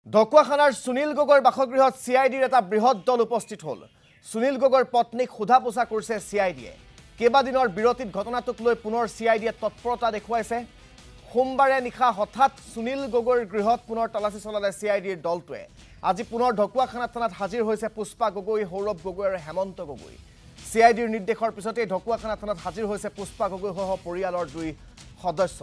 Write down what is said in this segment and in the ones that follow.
ঢকুৱাখানাৰ সুনীল গগৈৰ বাসগৃহত সিআইডিৰ এটা বৃহৎ দল উপস্থিত হল। সুনীল গগৈৰ পত্নীক সোধা পোছা কৰিছে সিআইডিয়ে। কেইবাদিনৰ বিৰতিত ঘটনাটোক লৈ পুনৰ সিআইডিয়ে তৎপৰতা দেখুৱাইছে। সোমবাৰে নিশা হঠাৎ সুনীল গগৈৰ গৃহত পুনৰ তলাচী চলালে সিআইডিৰ দলটোৱে। আজি পুনৰ ঢকুৱাখানা থানাত হাজিৰ হৈছে পুষ্পা গগৈ, সৌৰভ গগৈ আৰু হেমন্ত গগৈ। সিআইডিৰ নিৰ্দেশৰ পিছতে ঢকুৱাখানা থানাত হাজিৰ হৈছে পুষ্পা গগৈ সহ পৰিয়ালৰ দুই সদস্য।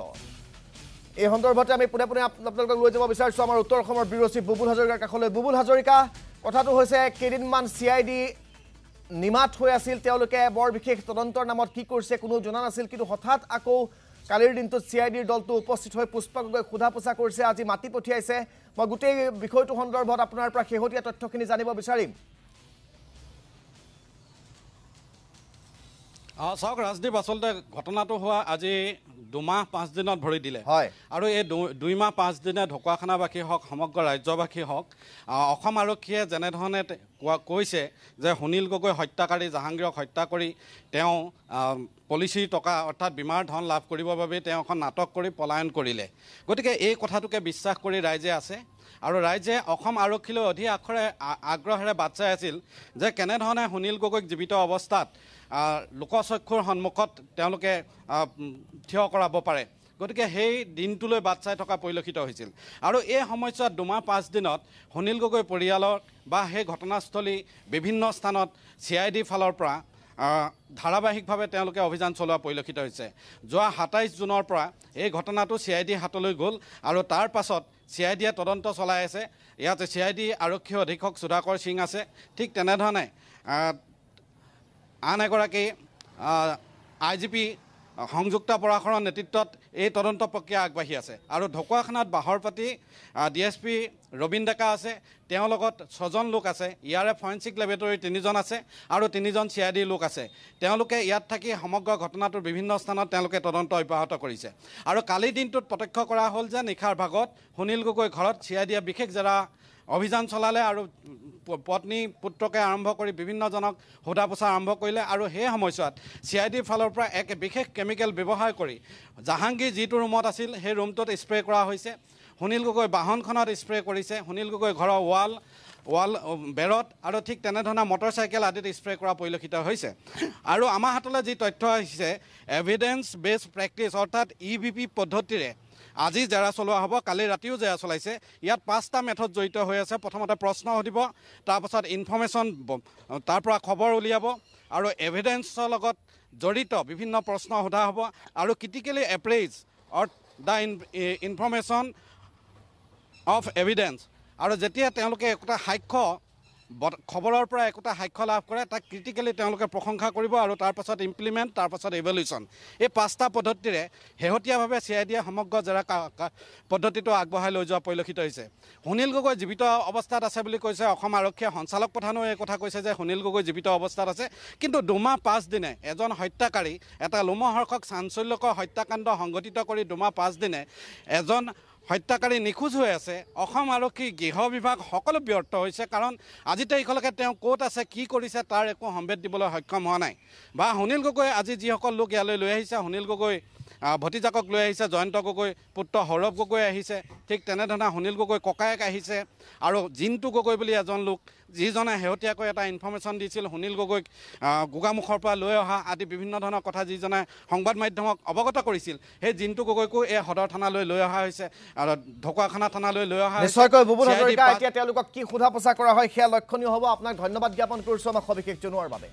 এই সন্দৰ্ভতে আমি পুনে পুনে আপোনালোকক লৈ যাব বিচাৰিছোঁ আমাৰ উত্তৰ অসমৰ ব্যুৰ চিফ বুবুল হাজৰিকাৰ কাষলৈ। বুবুল হাজৰিকা, কথাটো হৈছে কেইদিনমান সিআইডি নিমাত হৈ আছিল, তেওঁলোকে বৰ বিশেষ তদন্তৰ নামত কি কৰিছে কোনো জনা নাছিল, কিন্তু হঠাৎ আকৌ কালিৰ দিনটোত সিআইডিৰ দলটো উপস্থিত হৈ পুষ্পা গগৈক সোধা পোছা কৰিছে, আজি মাতি পঠিয়াইছে। মই গোটেই বিষয়টো সন্দৰ্ভত আপোনাৰ পৰা শেহতীয়া তথ্যখিনি জানিব বিচাৰিম। চাওক ৰাজদীপ, আচলতে ঘটনাটো হোৱা আজি 2 মাহ 5 দিনত ভৰি দিলে আৰু এই 2 মাহ 5 দিনে ঢকুৱাখানাবাসী হওক সমগ্ৰ ৰাজ্যবাসী হওক অসম আৰক্ষীয়ে যেনেধৰণে কৈছে যে সুনীল গগৈ হত্যাকাৰী জাহাংগীৰক হত্যা কৰি তেওঁ পলিচিৰ টকা অৰ্থাৎ বীমাৰ ধন লাভ কৰিবৰ বাবে তেওঁ এখন নাটক কৰি পলায়ন কৰিলে। গতিকে এই কথাটোকে বিশ্বাস কৰি ৰাইজে আছে আৰু ৰাইজে অসম আৰক্ষীলৈ অধিক আগ্ৰহেৰে বাট চাই আছিল যে কেনেধৰণে সুনীল গগৈক জীৱিত অৱস্থাত লোকচক্ষুৰ সন্মুখত তেওঁলোকে থিয় কৰাব পাৰে। গতিকে সেই দিনটোলৈ বাট চাই থকা পৰিলক্ষিত হৈছিল আৰু এই সময়ছোৱাত 2 মাহ 5 দিনত সুনীল গগৈ পৰিয়ালক বা সেই ঘটনাস্থলী বিভিন্ন স্থানত সিআইডি ফালৰ পৰা ধাৰাবাহিকভাৱে তেওঁলোকে অভিযান চলোৱা পৰিলক্ষিত হৈছে। যোৱা 27 জুনৰ পৰা এই ঘটনাটো সিআইডি হাতলৈ গ'ল আৰু তাৰ পাছত সিআইডিয়ে তদন্ত চলাই আছে। ইয়াত সিআইডি আৰক্ষী অধীক্ষক সুধাকৰ সিং আছে, ঠিক তেনেধৰণে আন এগৰাকী IGP সংযুক্তা পৰাশৰৰ নেতৃত্বত এই তদন্ত প্ৰক্ৰিয়া আগবাঢ়ি আছে আৰু ঢকুৱাখানাত বাহৰপাতি DSP ৰবীন ডেকা আছে, তেওঁৰ লগত 6জন লোক আছে। ইয়াৰে ফৰেনচিক লেবৰেটৰী 3জন আছে আৰু 3জন সিআইডিৰ লোক আছে। তেওঁলোকে ইয়াত থাকি সমগ্ৰ ঘটনাটোৰ বিভিন্ন স্থানত তেওঁলোকে তদন্ত অব্যাহত কৰিছে আৰু কালিৰ দিনটোত প্ৰত্যক্ষ কৰা হ'ল যে নিশাৰ ভাগত সুনীল গগৈ ঘৰত সিআইডিয়ে বিশেষ জেৰা অভিযান চলালে আৰু পত্নী পুত্ৰকে আৰম্ভ কৰি বিভিন্নজনক সোধা পোছা আৰম্ভ কৰিলে আৰু সেই সময়ছোৱাত সিআইডিৰ ফালৰ পৰা এক বিশেষ কেমিকেল ব্যৱহাৰ কৰি জাহাংগীৰ যিটো ৰুমত আছিল সেই ৰুমটোত স্প্ৰে কৰা হৈছে। সুনীল গগৈ বাহনখনত স্প্ৰে কৰিছে, সুনীল গগৈ ঘৰৰ ৱাল বেৰত আৰু ঠিক তেনেধৰণৰ মটৰচাইকেল আদিত স্প্ৰে কৰা পৰিলক্ষিত হৈছে। আৰু আমাৰ হাতলৈ যি তথ্য আহিছে এভিডেন্স বেছড প্ৰেক্টিছ অৰ্থাৎ EVP পদ্ধতিৰে আজি জেৰা চলোৱা হ'ব। কালি ৰাতিও জেৰা চলাইছে। ইয়াত 5টা মেথড জড়িত হৈ আছে। প্ৰথমতে প্ৰশ্ন সুধিব, তাৰপাছত ইনফৰ্মেশ্যন, তাৰ পৰা খবৰ উলিয়াব আৰু এভিডেন্সৰ লগত জড়িত বিভিন্ন প্ৰশ্ন সোধা হ'ব আৰু critically appraise or the information of evidence. আৰু যেতিয়া তেওঁলোকে একোটা সাক্ষ্য খবৰৰ পৰা একোটা সাক্ষ্য লাভ কৰে তাক ক্ৰিটিকেলি তেওঁলোকে প্ৰশংসা কৰিব আৰু তাৰপাছত ইমপ্লিমেণ্ট, তাৰপাছত ইভেলুৱেশ্যন। এই 5টা পদ্ধতিৰে শেহতীয়াভাৱে সিআইডিয়ে সমগ্ৰ জেৰা পদ্ধতিটো আগবঢ়াই লৈ যোৱা পৰিলক্ষিত হৈছে। সুনীল গগৈ জীৱিত অৱস্থাত আছে বুলি কৈছে অসম আৰক্ষীয়ে। সঞ্চালক প্ৰধানেও এই কথা কৈছে যে সুনীল গগৈ জীৱিত অৱস্থাত আছে, কিন্তু 2 মাহ 5 দিনে এজন হত্যাকাৰী, এটা লোমহৰ্ষক চাঞ্চল্যকৰ হত্যাকাণ্ড সংঘটিত কৰি 2 মাহ 5 দিনে এজন হত্যাকাৰী নিখোজ হৈ আছে। অসম আৰক্ষী, গৃহ বিভাগ সকলো ব্যৰ্থ হৈছে, কাৰণ আজি তাৰিখলৈকে তেওঁ ক'ত আছে, কি কৰিছে তাৰ একো সম্ভেদ দিবলৈ সক্ষম হোৱা নাই। বা সুনীল গগৈ আজি যিসকল লোক ইয়ালৈ লৈ আহিছে, সুনীল গগৈ ভতিজাকক লৈ আহিছে, জয়ন্ত গগৈ পুত্ৰ সৌৰভ গগৈ আহিছে, ঠিক তেনেধৰণে সুনীল গগৈ ককায়েক আহিছে আৰু জিন্তু গগৈ বুলি এজন লোক যিজনে শেহতীয়াকৈ এটা ইনফৰ্মেশ্যন দিছিল সুনীল গগৈক গোগামুখৰ পৰা লৈ অহা আদি বিভিন্ন ধৰণৰ কথা যিজনে সংবাদ মাধ্যমক অৱগত কৰিছিল, সেই জিন্তু গগৈকো এই সদৰ থানালৈ লৈ অহা হৈছে আৰু ঢকুৱাখানা থানালৈ লৈ অহা হৈছে। নিশ্চয়কৈ বুবুল হাজৰিকা, এতিয়া তেওঁলোকক কি সোধা পোছা কৰা হয় সেয়া লক্ষণীয় হ'ব। আপোনাক ধন্যবাদ জ্ঞাপন কৰিছোঁ আমাক সবিশেষ জনোৱাৰ বাবে।